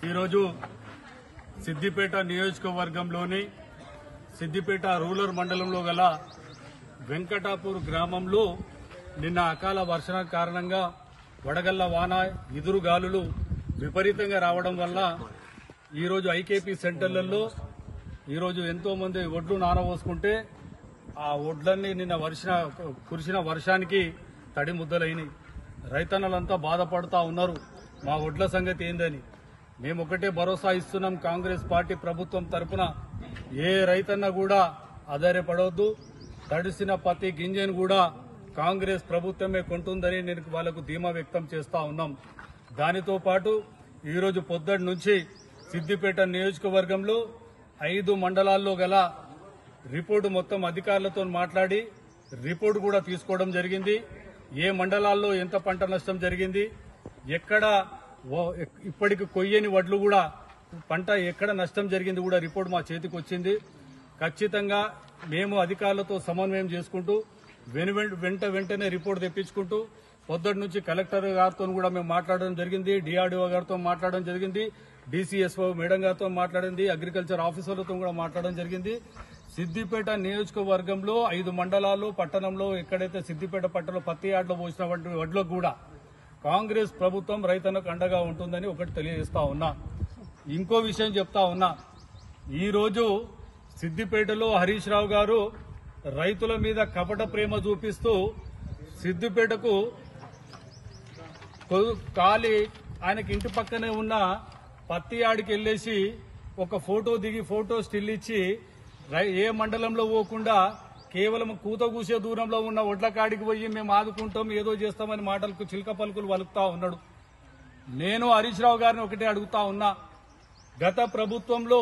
ఈరోజు సిద్దిపేట నియోజకవర్గంలోని సిద్దిపేట రూరల్ మండలంలో గల వెంకటాపూర్ గ్రామంలో నిన్న అకాల వర్షం కారణంగా వడగళ్ల వాన ఎదురుగాలులు విపరీతంగా రావడం వల్ల ఈరోజు ఐకేపీ సెంటర్లలో ఈరోజు ఎంతో మంది ఒడ్లు నానబోసుకుంటే ఆ ఒడ్లన్నీ నిన్న కురిసిన వర్షానికి తడి ముద్దలైనవి. రైతన్నలంతా బాధపడుతూ ఉన్నారు, మా ఒడ్ల సంగతి ఏందని. మేము ఒకటే భరోసా ఇస్తున్నాం, కాంగ్రెస్ పార్టీ ప్రభుత్వం తరఫున ఏ రైతన్న కూడా ఆధారపడవద్దు. తడిసిన ప్రతి గింజను కూడా కాంగ్రెస్ ప్రభుత్వమే కొంటుందని నేను వాళ్లకు ధీమా వ్యక్తం చేస్తా ఉన్నాం. దానితో పాటు ఈరోజు పొద్దుటి నుంచి సిద్దిపేట నియోజకవర్గంలో 5 మండలాల్లో గల రిపోర్టు మొత్తం అధికారులతో మాట్లాడి రిపోర్టు కూడా తీసుకోవడం జరిగింది. ఏ మండలాల్లో ఎంత పంట నష్టం జరిగింది, ఎక్కడ ఇప్పటికి కొయ్యని వడ్లు కూడా పంట ఎక్కడ నష్టం జరిగింది కూడా రిపోర్టు మా చేతికి వచ్చింది. ఖచ్చితంగా మేము అధికారులతో సమన్వయం చేసుకుంటూ వెంటనే రిపోర్టు తెప్పించుకుంటూ పొద్దుటి నుంచి కలెక్టర్ గారితో కూడా మేము మాట్లాడడం జరిగింది, డిఆర్డీఓ గారితో మాట్లాడడం జరిగింది, డీసీఎస్ఓ మేడం గారితో మాట్లాడింది, అగ్రికల్చర్ ఆఫీసర్లతో కూడా మాట్లాడడం జరిగింది. సిద్దిపేట నియోజకవర్గంలో 5 మండలాలు పట్టణంలో ఎక్కడైతే సిద్దిపేట పట్టణంలో పత్తి యార్డులో పోసినటువంటి వడ్లకు కూడా కాంగ్రెస్ ప్రభుత్వం రైతన్నకు అండగా ఉంటుందని ఒకటి తెలియజేస్తా ఉన్నా. ఇంకో విషయం చెప్తా ఉన్నా, ఈరోజు సిద్దిపేటలో హరీష్ రావు గారు రైతుల మీద కపట ప్రేమ చూపిస్తూ సిద్దిపేటకు ఆయనకి ఇంటి పక్కనే ఉన్న పత్తి యాడికి వెళ్లేసి ఒక ఫోటో దిగి ఫోటో స్టిల్ ఇచ్చి ఏ మండలంలో పోకుండా కేవలం కూత కూసే దూరంలో ఉన్న ఒడ్ల కాడికి పోయి మేము ఆదుకుంటాం ఏదో చేస్తామని మాటలకు చిలక పలుకులు వలుకుతా ఉన్నాడు. నేను హరీష్ రావు గారిని ఒకటే అడుగుతా ఉన్నా, గత ప్రభుత్వంలో